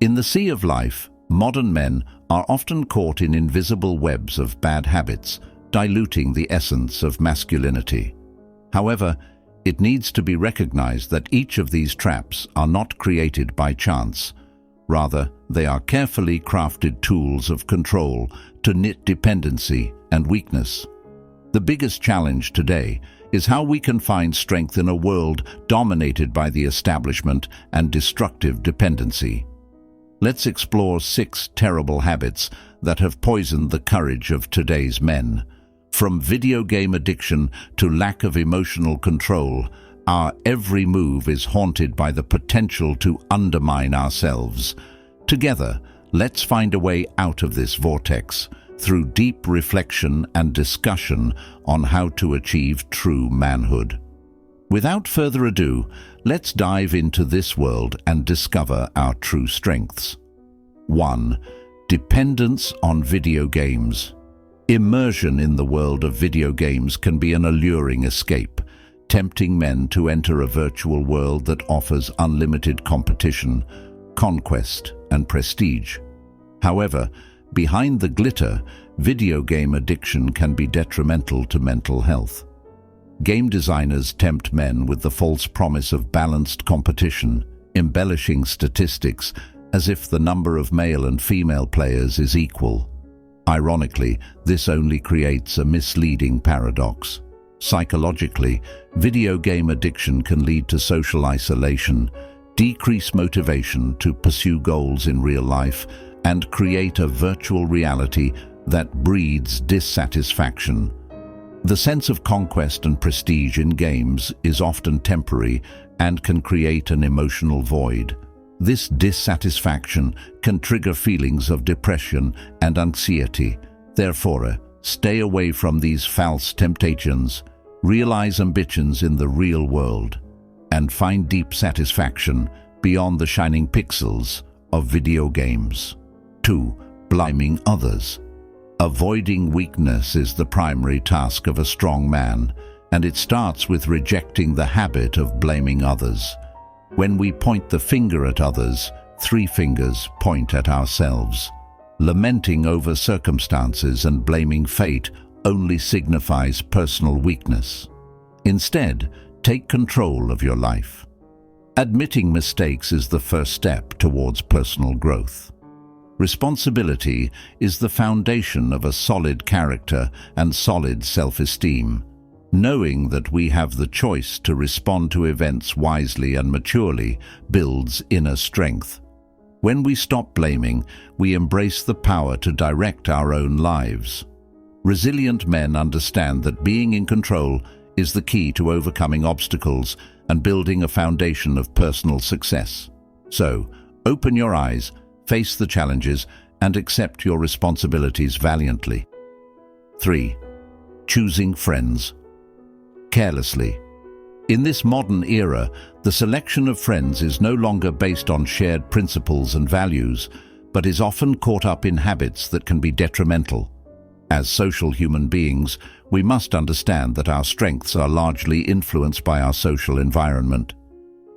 In the sea of life, modern men are often caught in invisible webs of bad habits, diluting the essence of masculinity. However, it needs to be recognized that each of these traps are not created by chance. Rather, they are carefully crafted tools of control to knit dependency and weakness. The biggest challenge today is how we can find strength in a world dominated by the establishment and destructive dependency. Let's explore 6 terrible habits that have poisoned the courage of today's men. From video game addiction to lack of emotional control, our every move is haunted by the potential to undermine ourselves. Together, let's find a way out of this vortex through deep reflection and discussion on how to achieve true manhood. Without further ado, let's dive into this world and discover our true strengths. 1. Dependence on video games. Immersion in the world of video games can be an alluring escape, tempting men to enter a virtual world that offers unlimited competition, conquest, and prestige. However, behind the glitter, video game addiction can be detrimental to mental health. Game designers tempt men with the false promise of balanced competition, embellishing statistics as if the number of male and female players is equal. Ironically, this only creates a misleading paradox. Psychologically, video game addiction can lead to social isolation, decrease motivation to pursue goals in real life, and create a virtual reality that breeds dissatisfaction. The sense of conquest and prestige in games is often temporary and can create an emotional void. This dissatisfaction can trigger feelings of depression and anxiety. Therefore, stay away from these false temptations, realize ambitions in the real world, and find deep satisfaction beyond the shining pixels of video games. 2. Blaming others. Avoiding weakness is the primary task of a strong man, and it starts with rejecting the habit of blaming others. When we point the finger at others, 3 fingers point at ourselves. Lamenting over circumstances and blaming fate only signifies personal weakness. Instead, take control of your life. Admitting mistakes is the first step towards personal growth. Responsibility is the foundation of a solid character and solid self-esteem. Knowing that we have the choice to respond to events wisely and maturely builds inner strength. When we stop blaming, we embrace the power to direct our own lives. Resilient men understand that being in control is the key to overcoming obstacles and building a foundation of personal success. So, open your eyes, face the challenges, and accept your responsibilities valiantly. 3. Choosing friends. Carelessly. In this modern era, the selection of friends is no longer based on shared principles and values, but is often caught up in habits that can be detrimental. As social human beings, we must understand that our strengths are largely influenced by our social environment.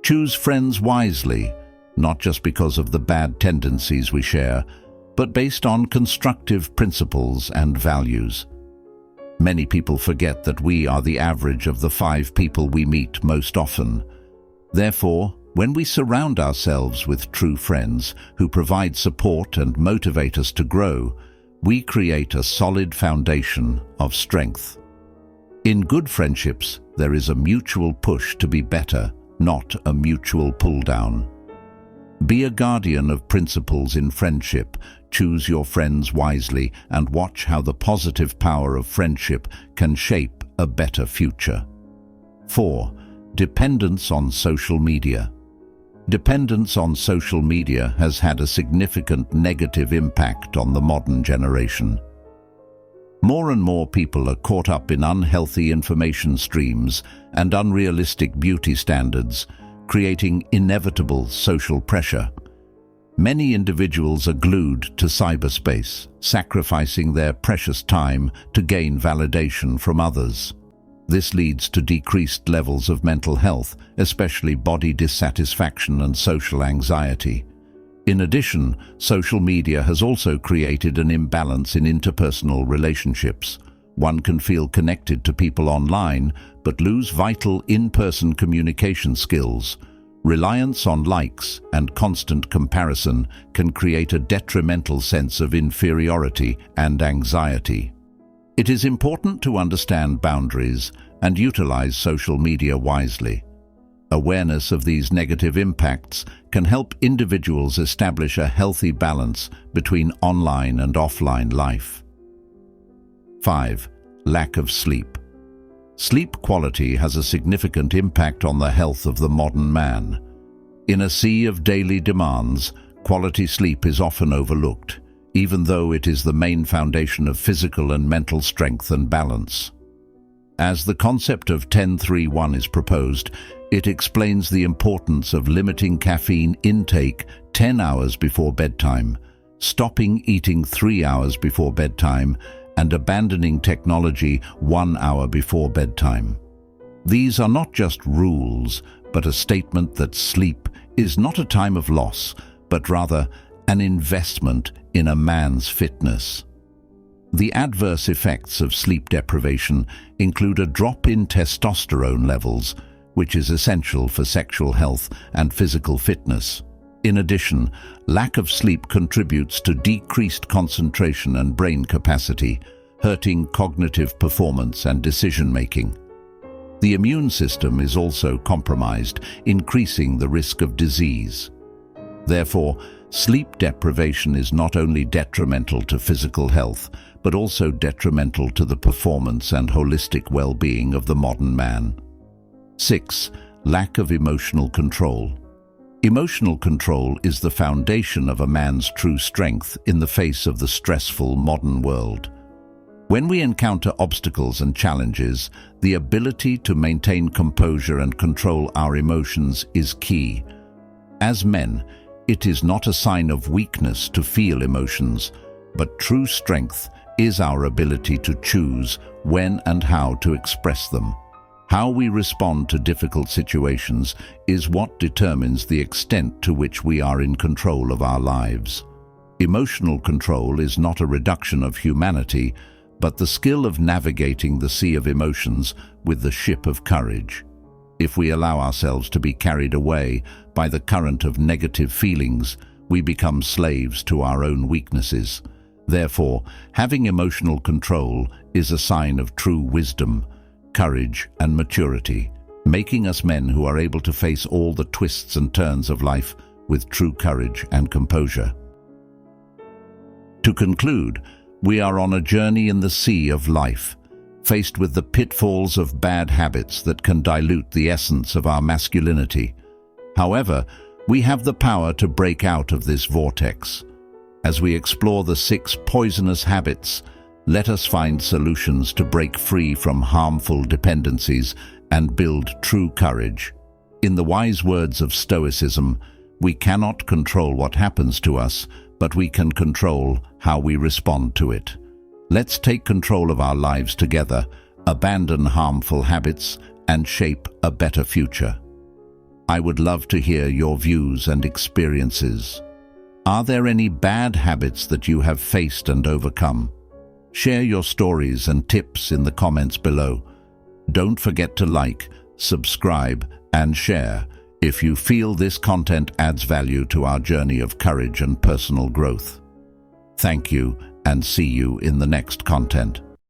Choose friends wisely, not just because of the bad tendencies we share, but based on constructive principles and values. Many people forget that we are the average of the 5 people we meet most often. Therefore, when we surround ourselves with true friends who provide support and motivate us to grow, we create a solid foundation of strength. In good friendships, there is a mutual push to be better, not a mutual pull-down. Be a guardian of principles in friendship, choose your friends wisely, and watch how the positive power of friendship can shape a better future. 4. Dependence on social media. Dependence on social media has had a significant negative impact on the modern generation. More and more people are caught up in unhealthy information streams and unrealistic beauty standards, creating inevitable social pressure. Many individuals are glued to cyberspace, sacrificing their precious time to gain validation from others. This leads to decreased levels of mental health, especially body dissatisfaction and social anxiety. In addition, social media has also created an imbalance in interpersonal relationships. One can feel connected to people online, but lose vital in-person communication skills. Reliance on likes and constant comparison can create a detrimental sense of inferiority and anxiety. It is important to understand boundaries and utilize social media wisely. Awareness of these negative impacts can help individuals establish a healthy balance between online and offline life. 5. Lack of sleep. Sleep quality has a significant impact on the health of the modern man. In a sea of daily demands, quality sleep is often overlooked, even though it is the main foundation of physical and mental strength and balance. As the concept of 10-3-1 is proposed, it explains the importance of limiting caffeine intake 10 hours before bedtime, stopping eating 3 hours before bedtime, and abandoning technology 1 hour before bedtime. These are not just rules, but a statement that sleep is not a time of loss, but rather an investment in a man's fitness. The adverse effects of sleep deprivation include a drop in testosterone levels, which is essential for sexual health and physical fitness. In addition, lack of sleep contributes to decreased concentration and brain capacity, hurting cognitive performance and decision-making. The immune system is also compromised, increasing the risk of disease. Therefore, sleep deprivation is not only detrimental to physical health, but also detrimental to the performance and holistic well-being of the modern man. 6. Lack of emotional control. Emotional control is the foundation of a man's true strength in the face of the stressful modern world. When we encounter obstacles and challenges, the ability to maintain composure and control our emotions is key. As men, it is not a sign of weakness to feel emotions, but true strength is our ability to choose when and how to express them. How we respond to difficult situations is what determines the extent to which we are in control of our lives. Emotional control is not a reduction of humanity, but the skill of navigating the sea of emotions with the ship of courage. If we allow ourselves to be carried away by the current of negative feelings, we become slaves to our own weaknesses. Therefore, having emotional control is a sign of true wisdom, courage, and maturity, making us men who are able to face all the twists and turns of life with true courage and composure. To conclude, we are on a journey in the sea of life, faced with the pitfalls of bad habits that can dilute the essence of our masculinity. However, we have the power to break out of this vortex. As we explore the 6 poisonous habits, let us find solutions to break free from harmful dependencies and build true courage. In the wise words of Stoicism, we cannot control what happens to us, but we can control how we respond to it. Let's take control of our lives together, abandon harmful habits, and shape a better future. I would love to hear your views and experiences. Are there any bad habits that you have faced and overcome? Share your stories and tips in the comments below. Don't forget to like, subscribe, and share if you feel this content adds value to our journey of courage and personal growth. Thank you, and see you in the next content.